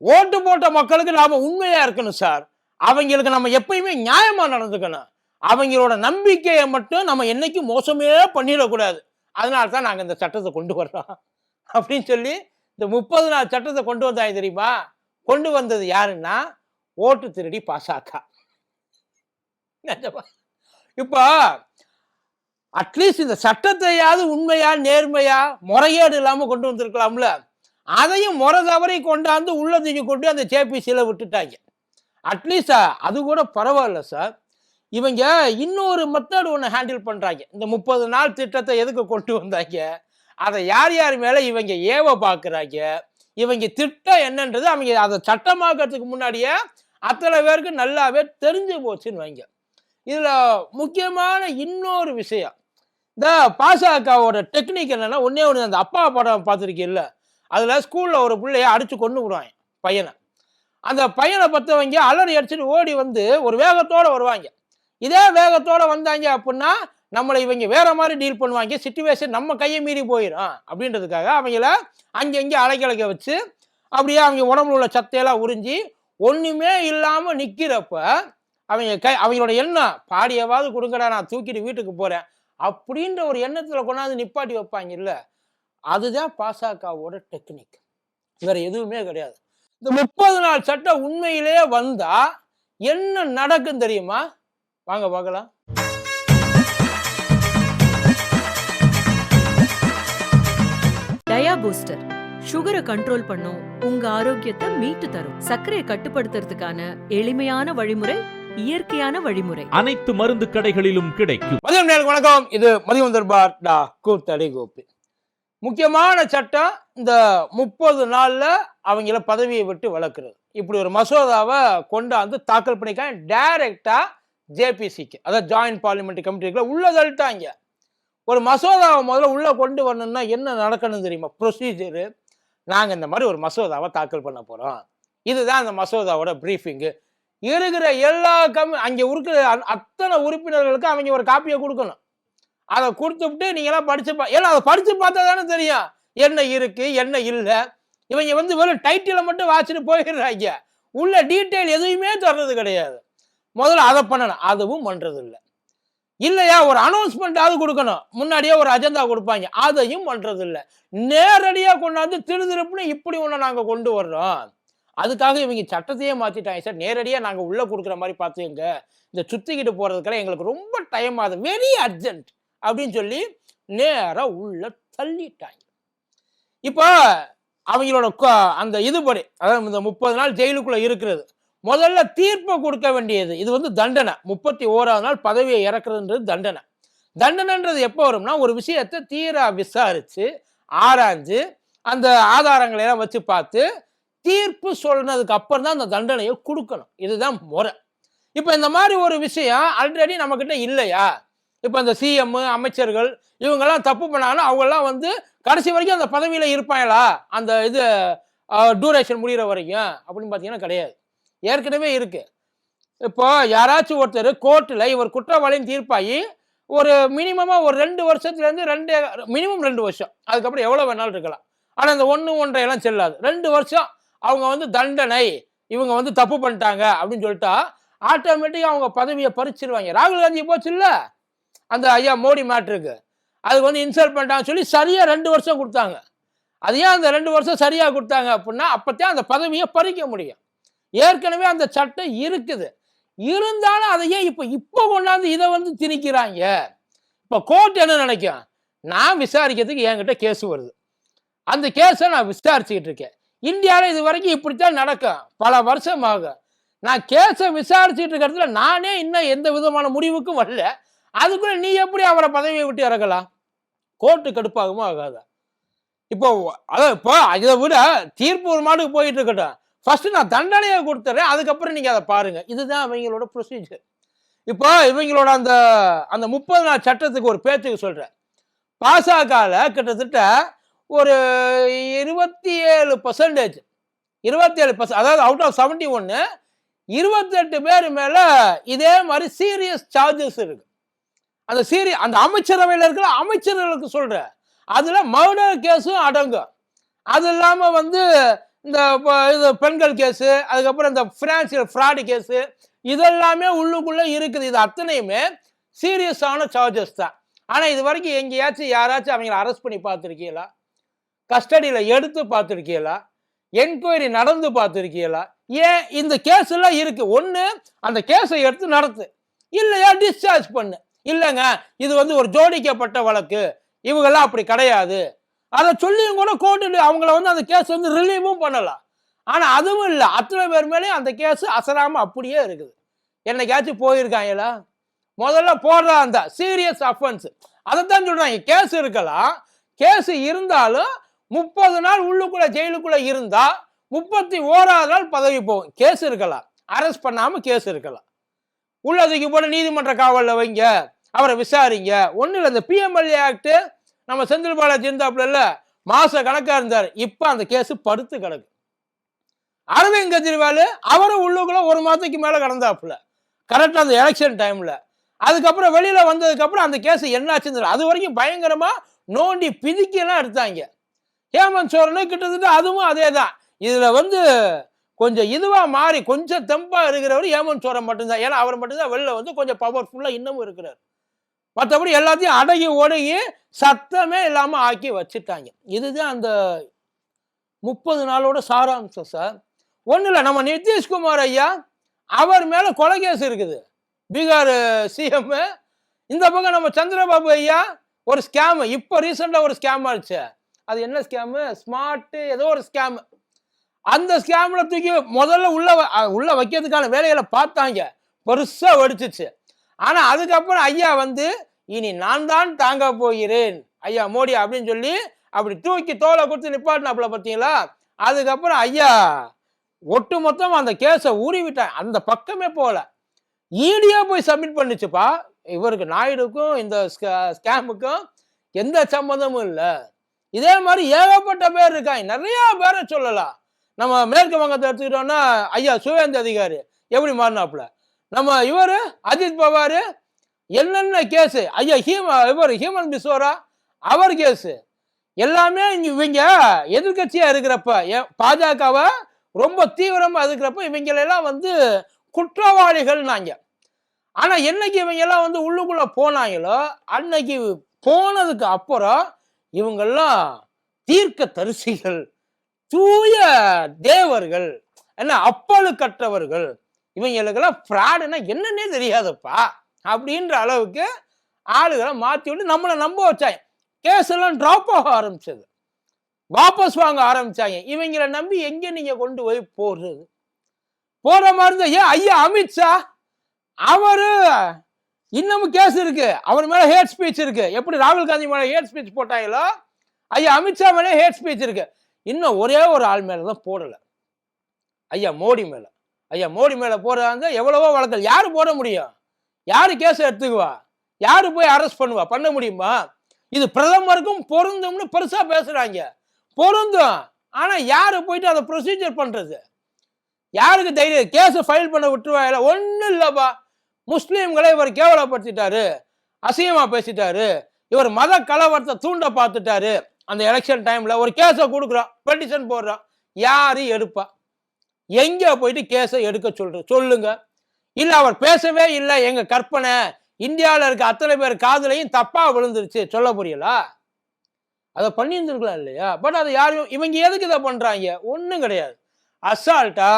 ஓட்டு போட்ட மக்களுக்கு நாம உண்மையா இருக்கணும் சார். அவங்களுக்கு நம்ம எப்பயுமே நியாயமா நடந்துக்கணும். அவங்களோட நம்பிக்கைய மட்டும் நம்ம என்னைக்கும் மோசமே பண்ணிடக்கூடாது. அதனால தான் நாங்க இந்த சட்டத்த கொண்டு வர்றோம். அப்படின்னு சொல்லி இந்த 30 நாள் சட்டத்த கொண்டு வந்தாங்க தெரியுமா? கொண்டு வந்தது யாருன்னா, ஓட்டு திருடி பாஸாக்க. இப்ப அட்லீஸ்ட் இந்த சட்டத்தையாவது உண்மையா, நேர்மையா, முறைகேடு இல்லாம கொண்டு வந்திருக்கலாம்ல. அதையும் முறை தவறி கொண்டாந்து உள்ள தூக்கி கொண்டு அந்த ஜேபிசில விட்டுட்டாங்க. அட்லீஸ்ட் அது கூட பரவாயில்ல சார். இவங்க இன்னொரு மெத்தட் ஒண்ணு ஹேண்டில் பண்றாங்க. இந்த 30 நாள் திட்டத்தை எதுக்கு கொண்டு வந்தாங்க? அதை யார் யார் மேல இவங்க ஏவ பார்க்குறாங்க? இவங்க திட்டம் என்னன்றது அவங்க அதை சட்டமாக்கிறதுக்கு முன்னாடியே அத்தனை பேருக்கு நல்லாவே தெரிஞ்சு போச்சுன்னு வைங்க. இதுல முக்கியமான இன்னொரு விஷயம், இந்த பாசகவோட டெக்னிக் என்னன்னா, ஒன்னே ஒன்று, அந்த அப்பா படம் பார்த்துருக்கீல்ல, அதுல ஸ்கூல்ல ஒரு பிள்ளைய அடிச்சு கொண்டு விடுவாங்க பையனை. அந்த பையனை பத்தவங்க அலறி அடிச்சுட்டு ஓடி வந்து ஒரு வேகத்தோட வருவாங்க. இதே வேகத்தோட வந்தாங்க அப்படின்னா நம்மளை இவங்க வேற மாதிரி டீல் பண்ணுவாங்க. சிச்சுவேஷன் நம்ம கையை மீறி போயிடும் அப்படின்றதுக்காக அவங்கள அங்கங்கே அலைக்கலைக்க வச்சு அப்படியே அவங்க உடம்புல உள்ள சத்தையெல்லாம் உறிஞ்சி ஒண்ணுமே இல்லாம நிக்கிறப்ப அவங்களோட எண்ணம், பாடியவாது கொடுங்கடா, நான் தூக்கிட்டு வீட்டுக்கு போறேன் அப்படின்ற ஒரு எண்ணத்துல கொண்டாந்து நிப்பாட்டி வைப்பாங்க இல்ல. அதுதான் பாசகவோட டெக்னிக், வேற எதுவுமே கிடையாது. இந்த 30 நாள் சட்டம் உண்மையிலேயே வந்தா என்ன நடக்கும் தெரியுமா? வாங்க பார்க்கலாம். டயா பூஸ்டர் சுகரை கண்ட்ரோல் பண்ணும், உங்க ஆரோக்கியத்தை மீட்டு தரும். சர்க்கரையை கட்டுப்படுத்துறதுக்கான எளிமையான வழிமுறை, இயற்கையான வழிமுறை. அனைத்து மருந்து கடைகளிலும் கிடைக்கும். மதியம் நேரம் வணக்கம். இது மதியம் தர்பார் டா கூத்தடி கோப்பி. முக்கியமான சட்டம் இந்த 30 நாள்ல அவங்கள பதவியை விட்டு விலக்குறது. இப்படி ஒரு மசோதாவை கொண்டாந்து தாக்கல் பண்ணிக்க டைரக்டா ஜேபிசிக்கு, அதாவது ஜாயிண்ட் பார்லிமெண்ட் கமிட்டிக்குள்ள உள்ள தள்ளிட்டாங்க. ஒரு மசோதாவை முதல்ல உள்ள கொண்டு வரணும்னா என்ன நடக்கணும் தெரியுமா? ப்ரொசீஜரு. நாங்க இந்த மாதிரி ஒரு மசோதாவை தாக்கல் பண்ண போறோம், இதுதான் அந்த மசோதாவோட பிரீஃபிங்கு. இருக்கிற எல்லா அங்க இருக்கிற அத்தனை உறுப்பினர்களுக்கு அவங்க ஒரு காப்பியை கொடுக்கணும். அதை கொடுத்துட்டு நீங்களாம் படிச்சு ஏன்னா அதை படிச்சு பார்த்தா தானே தெரியும் என்ன இருக்கு என்ன இல்லை. இவங்க வந்து வெறும் டைட்டிலை மட்டும் வாசிட்டு போயிடுறாங்க, உள்ள டீட்டெயில் எதுவுமே தர்றது கிடையாது. முதல்ல அதை பண்ணணும், அதுவும் பண்றது இல்லை. இல்லையா ஒரு அனௌன்ஸ்மெண்ட் கொடுக்கணும், முன்னாடியே ஒரு அஜெண்டா கொடுப்பாங்க, அதையும் பண்றது இல்லை. நேரடியா கொண்டாந்து திருப்புன்னு இப்படி ஒண்ணு நாங்க கொண்டு வர்றோம். அதுக்காக இவங்க சட்டத்தையே மாத்திட்டாங்க சார். நேரடியா நாங்க உள்ள கொடுக்குற மாதிரி பார்த்துங்க, இந்த சுத்திக்கிட்டு போறதுக்கெல்லாம் எங்களுக்கு ரொம்ப டைம் ஆகுது, வெரி அர்ஜென்ட் அப்படின்னு சொல்லி நேரா உள்ள தள்ளிட்டாங்க. இப்போ அவங்களோட அந்த இதுபடி, அதாவது இந்த 30 நாள் ஜெயிலுக்குள்ள இருக்கிறது, முதல்ல தீர்ப்பை கொடுக்க வேண்டியது இது வந்து தண்டனை. 31ஆவது நாள் பதவியை இறக்குறதுன்றது தண்டனை. தண்டனைன்றது எப்போ வரும்னா, ஒரு விஷயத்தை தீரா விசாரிச்சு ஆராய்ஞ்சு அந்த ஆதாரங்களை எல்லாம் வச்சு பார்த்து தீர்ப்பு சொன்னதுக்கு அப்புறம் தான் அந்த தண்டனையை கொடுக்கணும். இதுதான் முறை. இப்போ இந்த மாதிரி ஒரு விஷயம் ஆல்ரெடி நம்ம கிட்ட இல்லையா? இப்போ இந்த சிஎம் அமைச்சர்கள் இவங்கெல்லாம் தப்பு பண்ணாங்கன்னா அவங்கெல்லாம் வந்து கடைசி வரைக்கும் அந்த பதவியில இருப்பாங்களா? அந்த இது டூரேஷன் முடிகிற வரைக்கும் அப்படின்னு பார்த்தீங்கன்னா கிடையாது, ஏற்கனவே இருக்கு. இப்போ யாராச்சும் ஒருத்தர் கோர்ட்டில் இவர் குற்றவாளின்னு தீர்ப்பாகி ஒரு மினிமமா ஒரு 2 வருஷத்துலேருந்து மினிமம் 2 வருஷம், அதுக்கப்புறம் எவ்வளோ வேணாலும் இருக்கலாம். ஆனால் இந்த 1, 1.5 எல்லாம் செல்லாது. 2 வருஷம் அவங்க வந்து தண்டனை, இவங்க வந்து தப்பு பண்ணிட்டாங்க அப்படின்னு சொல்லிட்டா ஆட்டோமேட்டிக்காக அவங்க பதவியை பறிச்சிருவாங்க. ராகுல் காந்தி போச்சு இல்லை அந்த ஐயா மோடி மேட்ருக்கு, அதுக்கு வந்து இன்சல்ட் பண்ணிட்டாங்கன்னு சொல்லி சரியா 2 வருஷம் கொடுத்தாங்க. அது ஏன் அந்த 2 வருஷம் சரியா கொடுத்தாங்க அப்படின்னா அப்பத்தான் அந்த பதவியை பறிக்க முடியும். ஏற்கனவே அந்த சட்டம் இருக்குது, இருந்தாலும் அதையே இப்போ கொண்டாந்து இதை வந்து திணிக்கிறாங்க. இப்போ கோர்ட் என்ன நினைக்கும், நான் விசாரிக்கிறதுக்கு என்கிட்ட கேஸ் வருது, அந்த கேஸை நான் விசாரிச்சுக்கிட்டு இருக்கேன். இந்தியாவில் இது வரைக்கும் இப்படித்தான் நடக்கும், பல வருஷமாக. நான் கேஸை விசாரிச்சுட்டு இருக்கிறதுல நானே இன்னும் எந்த விதமான முடிவுக்கும் வரல, அதுக்குள்ள நீ எப்படி அவரை பதவியை விட்டு இறக்கலாம்? கோர்ட்டு கடுப்பாகுமோ ஆகாதா? இப்போ அதான் இப்போ இதை விட தீர்ப்பு ஒரு மாட்டுக்கு போயிட்டு இருக்கட்டும், ஃபர்ஸ்ட் நான் தண்டனையை கொடுத்துறேன், அதுக்கப்புறம் நீங்க அதை பாருங்க. இதுதான் அவங்களோட ப்ரொசீஜர். இப்போ இவங்களோட அந்த அந்த 30 நாள் சட்டத்துக்கு ஒரு பேச்சுக்கு சொல்றேன். பாசகல கிட்டத்தட்ட ஒரு 27%, அதாவது அவுட் ஆஃப் 71 28 பேர் மேல இதே மாதிரி சீரியஸ் சார்ஜஸ் இருக்கு. அந்த அமைச்சரவையில் இருக்கிற அமைச்சர்களுக்கு சொல்றேன், அதுல மர்டர் கேஸும் அடங்கும். அது இல்லாம வந்து இந்த இது பெண்கள் கேஸு, அதுக்கப்புறம் இந்த ஃபினான்சியல் ஃப்ராடு கேஸு, இதெல்லாமே உள்ளுக்குள்ள இருக்குது. இது அத்தனையுமே சீரியஸான சார்ஜஸ் தான். ஆனா இது வரைக்கும் எங்கேயாச்சும் யாராச்சும் அவங்கள அரெஸ்ட் பண்ணி பார்த்துருக்கீங்களா? கஸ்டடியில எடுத்து பார்த்துருக்கீங்களா? என்கொயரி நடந்து பார்த்துருக்கீங்களா? ஏன் இந்த கேஸ் எல்லாம் இருக்கு. ஒண்ணு அந்த கேஸை எடுத்து நடத்து, இல்லையா டிஸ்சார்ஜ் பண்ணு. இல்லைங்க இது வந்து ஒரு ஜோடிக்கப்பட்ட வழக்கு, இவங்கெல்லாம் அப்படி கிடையாது, அதை சொல்லியும் கூட கோர்ட்டு அவங்கள வந்து அந்த கேஸ் வந்து ரிலீவும் பண்ணலாம். ஆனா அதுவும் இல்லை. அத்தனை பேர் மேலேயும் அந்த கேஸ் அசராம அப்படியே இருக்குது. என்னைக்காச்சும் போயிருக்காங்களா? முதல்ல போடுறா அந்த சீரியஸ் அஃபென்ஸ் அதைத்தான் சொல்றாங்க. கேஸ் இருக்கலாம், கேஸ் இருந்தாலும் 30 நாள் உள்ளுக்குள்ள ஜெயிலுக்குள்ள இருந்தா 31வது நாள் பதவி போகும். கேஸ் இருக்கலாம், அரெஸ்ட் பண்ணாம கேஸ் இருக்கலாம். உள்ளதுக்கு போல நீதிமன்ற காவல்ல வைங்க, அவரை விசாரிங்க. ஒண்ணு இல்லை, இந்த பிஎம்எல்ஏ ஆக்ட் நம்ம செந்தில் பாலாஜி இருந்தாப்புல மாச கணக்கா இருந்தார். இப்ப அந்த கேஸ் படுத்து கிடக்கு. அரவிந்த் கெஜ்ரிவால் அவரும் உள்ளுக்குள்ள 1 மாதத்துக்கு மேல கடந்தாப்புல, கரெக்டா அந்த எலெக்ஷன் டைம்ல. அதுக்கப்புறம் வெளியில வந்ததுக்கு அப்புறம் அந்த கேஸ் என்னாச்சுன்னு அது வரைக்கும் பயங்கரமா நோண்டி பிதிக்கெல்லாம் எடுத்தாங்க. ஹேமந்த் சோரனு கிட்டத்தட்ட அதுவும் அதே தான். இதுல வந்து கொஞ்சம் இதுவா மாறி கொஞ்சம் தெம்பா இருக்கிறவர் ஹேமந்த் சோரன் மட்டும்தான். ஏன்னா அவர் மட்டும்தான் வெளில வந்து கொஞ்சம் பவர்ஃபுல்லா இன்னமும் இருக்கிறார். மற்றபடி எல்லாத்தையும் அடங்கி ஒடுங்கி சத்தமே இல்லாம ஆக்கி வச்சுட்டாங்க. இதுதான் அந்த 30 நாளோட சாராம்சம் சார். ஒன்றும் இல்லை, நம்ம நிதிஷ்குமார் ஐயா அவர் மேல கொலை கேஸ் இருக்குது, பீகார் சிஎம். இந்த பக்கம் நம்ம சந்திரபாபு ஐயா ஒரு ஸ்கேம், இப்போ ரீசெண்டா ஒரு ஸ்கேம் ஆச்சு. அது என்ன ஸ்கேம்? ஸ்மார்ட் ஏதோ ஒரு ஸ்கேம். அந்த ஸ்கேம்ல தூக்கி முதல்ல உள்ள வைக்கிறதுக்கான வேலைகளை பார்த்தாங்க, பெருசா வெடிச்சிச்சு. ஆனா அதுக்கப்புறம் ஐயா வந்து இனி நான் தான் தாங்க போகிறேன் ஐயா மோடி அப்படின்னு சொல்லி அப்படி தூக்கி தோலை கொடுத்து நிப்பாட்டினாப்புல பார்த்தீங்களா? அதுக்கப்புறம் ஐயா ஒட்டு மொத்தம் அந்த கேஸை ஊறி விட்டான். அந்த பக்கமே போல ஈடியா போய் சப்மிட் பண்ணிச்சுப்பா. இவருக்கு நாயுடுக்கும் இந்த ஸ்கேமுக்கும் எந்த சம்மந்தமும் இல்லை. இதே மாதிரி ஏகப்பட்ட பேர் இருக்காங்க, நிறைய பேரை சொல்லலாம். நம்ம மேற்கு வங்கத்தை எடுத்துக்கிட்டோம்னா ஐயா சுவேந்த அதிகாரி எப்படி மாறினாப்புல, நம்ம இவரு அஜித் பவார் என்னென்ன கேஸு, ஐயா இவர் ஹேமந்த் பிஸ்வரா அவர் கேஸு எல்லாமே இவங்க எதிர்கட்சியா இருக்கிறப்ப பாஜகவை ரொம்ப தீவிரமா இருக்கிறப்ப இவங்களெல்லாம் வந்து குற்றவாளிகள் நாங்க. ஆனா என்னைக்கு இவங்க எல்லாம் வந்து உள்ளுக்குள்ள போனாங்களோ அன்னைக்கு போனதுக்கு அப்புறம் இவங்கெல்லாம் தீர்க்க தரிசிகள், தூய தேவர்கள், என்ன அப்பழுக்கற்றவர்கள், இவங்களுக்கெல்லாம் ஃப்ராடுன்னா என்னன்னே தெரியாதப்பா அப்படின்ற அளவுக்கு ஆளுகளை மாற்றி விட்டு நம்மளை நம்ப வச்சாங்க. கேஸ் எல்லாம் டிராப் ஆக ஆரம்பிச்சது, வாபஸ் வாங்க ஆரம்பிச்சாங்க. இவங்களை நம்பி எங்க நீங்க கொண்டு போய் போடுறது? போற மாதிரி இருந்தா ஏன் ஐயா அமித்ஷா அவரு இன்னமும் கேஸ் இருக்கு, அவர் மேல ஹேட் ஸ்பீச் இருக்கு. எப்படி ராகுல் காந்தி மேல ஹேட் ஸ்பீச் போட்டாங்களோ ஐயா அமித்ஷா மேலே ஹேட் ஸ்பீச் இருக்கு. இன்னும் ஒரே ஒரு ஆள் மேலதான் போடல, ஐயா மோடி மேல. ஐயா மோடி மேல போடுறாங்க எவ்வளவோ வழக்கல். யாரு போட முடியும்? யாரு கேஸ் எடுத்துக்குவா? யாரு போய் அரெஸ்ட் பண்ணுவா? பண்ண முடியுமா? இது பிரதமருக்கும் பொருந்தும்னு பெருசா பேசுறாங்க. பொருந்தும், ஆனா யாரு போயிட்டு அதை ப்ரொசீஜர் பண்றது? யாருக்கு தைரியம்? கேஸ் ஃபைல் பண்ண விட்டுருவாங்க. ஒன்னும் இல்லப்பா, முஸ்லீம்களை இவர் கேவலப்படுத்திட்டாரு, அசிங்கமா பேசிட்டாரு, இவர் மத கலவரத்தை தூண்ட பார்த்துட்டாரு. அந்த எலெக்ஷன் டைம்ல ஒரு கேஸை கொடுக்குறோம், பெட்டிஷன் போடுறோம், யாரு எடுப்பா? எங்க போயிட்டு கேஸை எடுக்க சொல்லுங்க. இல்ல அவர் பேசவே இல்லை, எங்க கற்பனை, இந்தியாவில் இருக்க அத்தனை பேர் காதலையும் தப்பா விழுந்துருச்சு சொல்ல புரியலா? அதை பண்ணியிருந்துருக்கலாம் இல்லையா? பட் அதை யாரும் இவங்க எதுக்கு இதை பண்றாங்க? ஒன்றும் கிடையாது. அசால்ட்டா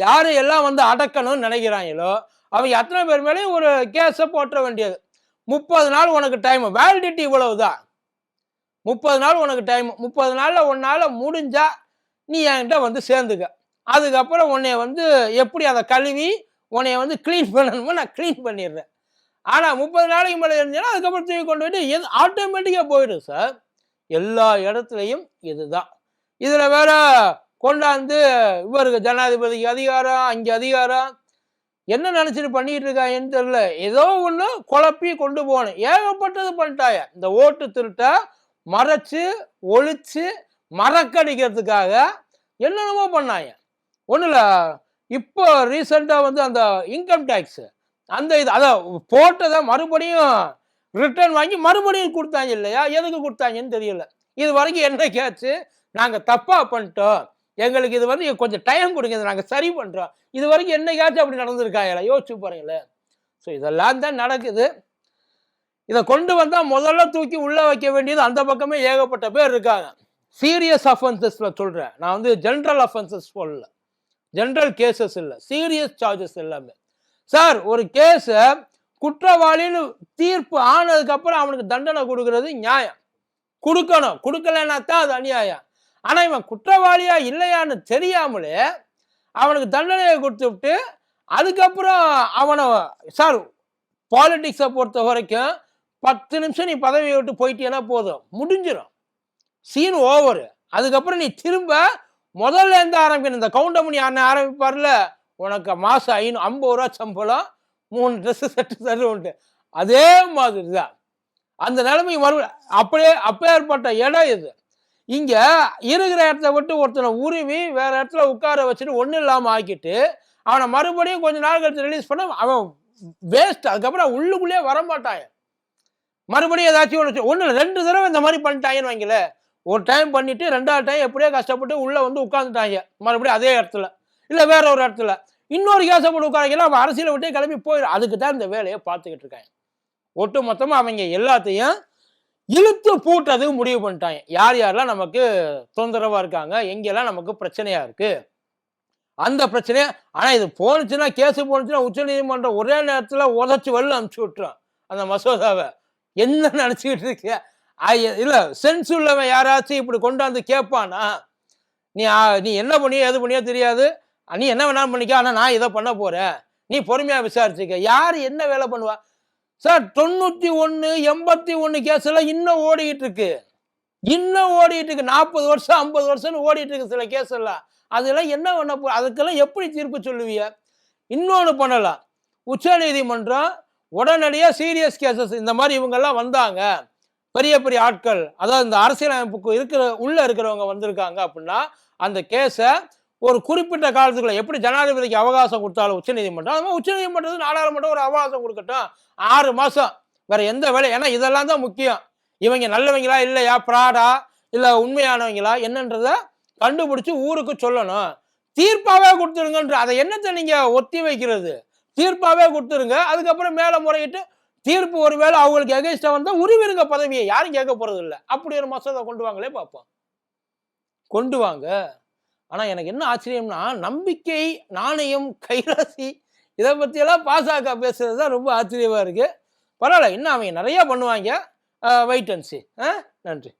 யாரு எல்லாம் வந்து அடக்கணும்னு நினைக்கிறாங்களோ அவங்க அத்தனை பேர் மேலேயும் ஒரு கேஸை போட்ட வேண்டியது. 30 நாள் உனக்கு டைம், வேலிடிட்டி இவ்வளவுதான். 30 நாள் உனக்கு டைம். 30 நாள்ல உன்னால முடிஞ்சா நீ என்கிட்ட வந்து சேர்ந்துக்க. அதுக்கப்புறம் உன்னைய வந்து எப்படி அதை கழுவி உன்னைய வந்து கிளீன் பண்ணணுமோ நான் கிளீன் பண்ணிடுறேன். ஆனா 30 நாளைக்கு மேலே இருந்துச்சுன்னா அதுக்கப்புறம் தூக்கி கொண்டு போயிட்டு ஆட்டோமேட்டிக்கா போயிடும் சார். எல்லா இடத்துலையும் இதுதான். இதுல வேற கொண்டாந்து இவருக்கு ஜனாதிபதிக்கு அதிகாரம், அங்க அதிகாரம், என்ன நினைச்சிட்டு பண்ணிட்டு இருக்காங்கன்னு தெரியல. ஏதோ ஒண்ணு குழப்பி கொண்டு போகணும். ஏகப்பட்டது பண்ணிட்டாங்க. இந்த ஓட்டு திருட்ட மறைச்சு ஒழிச்சு மறக்கடிக்கிறதுக்காக என்னென்னமோ பண்ணாங்க. ஒண்ணுல இப்போ ரீசெண்டா வந்து அந்த இன்கம் டேக்ஸ் அந்த இது அதை போட்டதை மறுபடியும் ரிட்டர்ன் வாங்கி மறுபடியும் கொடுத்தாங்க இல்லையா? எதுக்கு கொடுத்தாங்கன்னு தெரியல. இது வரைக்கும் என்ன கேச்சு? நாங்க தப்பா பண்ணிட்டோம், எங்களுக்கு இது வந்து கொஞ்சம் டைம் கொடுங்க, இதை நாங்கள் சரி பண்ணுறோம். இது வரைக்கும் என்னைக்காச்சும் அப்படி நடந்திருக்காங்களா? யோசிச்சு பாருங்களேன். ஸோ இதெல்லாம் தான் நடக்குது. இதை கொண்டு வந்தால் முதல்ல தூக்கி உள்ளே வைக்க வேண்டியது அந்த பக்கமே ஏகப்பட்ட பேர் இருக்காங்க. சீரியஸ் அஃபென்சஸில் சொல்கிறேன் நான், வந்து ஜென்ரல் அஃபென்சஸ் சொல்லல, ஜென்ரல் கேசஸ் இல்லை, சீரியஸ் சார்ஜஸ் எல்லாமே. சார் ஒரு கேஸை குற்றவாளின்னு தீர்ப்பு ஆனதுக்கப்புறம் அவனுக்கு தண்டனை கொடுக்கறது நியாயம், கொடுக்கணும். கொடுக்கலன்னா தான் அது அநியாயம். ஆனால் இவன் குற்றவாளியா இல்லையான்னு தெரியாமலே அவனுக்கு தண்டனையை கொடுத்துவிட்டு அதுக்கப்புறம் அவனை, சார் பாலிடிக்ஸை பொறுத்த வரைக்கும் 10 நிமிஷம் நீ பதவியை விட்டு போயிட்டேன்னா போதும், முடிஞ்சிடும், சீன் ஓவர். அதுக்கப்புறம் நீ திரும்ப முதல்ல இருந்து ஆரம்பிக்கணும். இந்த கவுண்டமணி அண்ணன் ஆரம்பிப்பார்ல, உனக்கு மாதம் 50 ரூபா சம்பளம், 3 ட்ரெஸ்ஸு செட்டு தருவோன்ட்டு, அதே மாதிரி தான் அந்த நிலைமை மறுபடியும் அப்படியே அப்பேற்பட்ட இடம் இது. இங்கே இருக்கிற இடத்த விட்டு ஒருத்தனை உருவி வேற இடத்துல உட்கார வச்சுட்டு ஒன்றும் இல்லாமல் ஆக்கிட்டு அவனை மறுபடியும் கொஞ்ச நாள் கழிச்சு ரிலீஸ் பண்ண அவன் வேஸ்ட். அதுக்கப்புறம் உள்ளுக்குள்ளேயே வரமாட்டாங்க. மறுபடியும் ஏதாச்சும் ஒன்று இல்லை 2 தடவை இந்த மாதிரி பண்ணிட்டாங்கன்னு வைங்கள. ஒரு டைம் பண்ணிட்டு 2வது டைம் எப்படியோ கஷ்டப்பட்டு உள்ளே வந்து உட்காந்துட்டாங்க மறுபடியும் அதே இடத்துல, இல்லை வேற ஒரு இடத்துல இன்னொரு கேஸை போட்டு உட்காரங்களா, அவன் அரசியலை விட்டே கிளம்பி போயிடும். அதுக்கு தான் இந்த வேலையை பார்த்துக்கிட்டு இருக்காங்க. ஒட்டு மொத்தமாக அவங்க எல்லாத்தையும் இழுத்து பூட்டுறதுக்கு முடிவு பண்ணிட்டாங்க. யார் யாரெல்லாம் நமக்கு தொந்தரவாக இருக்காங்க, எங்கெல்லாம் நமக்கு பிரச்சனையாக இருக்குது அந்த பிரச்சனையை. ஆனால் இது போனுச்சுன்னா, கேஸு போனுச்சுன்னா உச்சநீதிமன்றம் ஒரே நேரத்தில் உதச்சி வெளில அனுப்பிச்சி விட்டுரும் அந்த மசோதாவை. என்ன நினச்சிக்கிட்டு இருக்க? இல்லை சென்ஸ் உள்ளவன் யாராச்சும் இப்படி கொண்டாந்து கேட்பானா? நீ என்ன பண்ணியோ எது பண்ணியோ தெரியாது, நீ என்ன வேணாலும் பண்ணிக்க, ஆனால் நான் இதை பண்ண போகிறேன், நீ பொறுமையாக விசாரிச்சுக்க. யார் என்ன வேலை பண்ணுவா? சார் 91 81 கேஸ் எல்லாம் இன்னும் ஓடிக்கிட்டு இருக்கு, 40 வருஷம் 50 வருஷம்னு ஓடிட்டு இருக்கு சில கேஸ் எல்லாம். அதெல்லாம் என்ன பண்ண போ, அதுக்கெல்லாம் எப்படி தீர்ப்பு சொல்லுவிய? இன்னொன்று பண்ணலாம், உச்ச நீதிமன்றம் உடனடியாக சீரியஸ் கேசஸ் இந்த மாதிரி இவங்கெல்லாம் வந்தாங்க, பெரிய பெரிய ஆட்கள், அதாவது இந்த அரசியலமைப்புக்கு உள்ள இருக்கிறவங்க வந்திருக்காங்க அப்படின்னா அந்த கேஸை ஒரு குறிப்பிட்ட காலத்துக்குள்ள, எப்படி ஜனாதிபதிக்கு அவகாசம் கொடுத்தாலும் உச்சநீதிமன்றம், அது மாதிரி உச்சநீதிமன்றத்துக்கு நாடாளுமன்றம் ஒரு அவகாசம் கொடுக்கட்டும், 6 மாதம். வேற எந்த வேலை? ஏன்னா இதெல்லாம் தான் முக்கியம். இவங்க நல்லவங்களா இல்லையா, ஃப்ராடா இல்லை உண்மையானவங்களா என்னன்றத கண்டுபிடிச்சு ஊருக்கு சொல்லணும். தீர்ப்பாவே கொடுத்துருங்கன்ற, அதை என்னத்தை நீங்க ஒத்தி வைக்கிறது? தீர்ப்பாவே கொடுத்துருங்க. அதுக்கப்புறம் மேல முறையிட்டு தீர்ப்பு ஒருவேளை அவங்களுக்கு எகென்ஸ்டா வந்தா உருவிருங்க பதவியை, யாரும் கேட்க போறது இல்லை. அப்படி ஒரு மசோதா கொண்டு வாங்களே பார்ப்போம், கொண்டு வாங்க. ஆனா எனக்கு என்ன ஆச்சரியம்னா, நம்பிக்கை நாணயம் கைராசி இதை பற்றியெல்லாம் பாசக பேசுறது தான் ரொம்ப ஆச்சரியமா இருக்கு. பரவாயில்ல, இன்னும் அவங்க நிறைய பண்ணுவாங்க. Wait and see. நன்றி.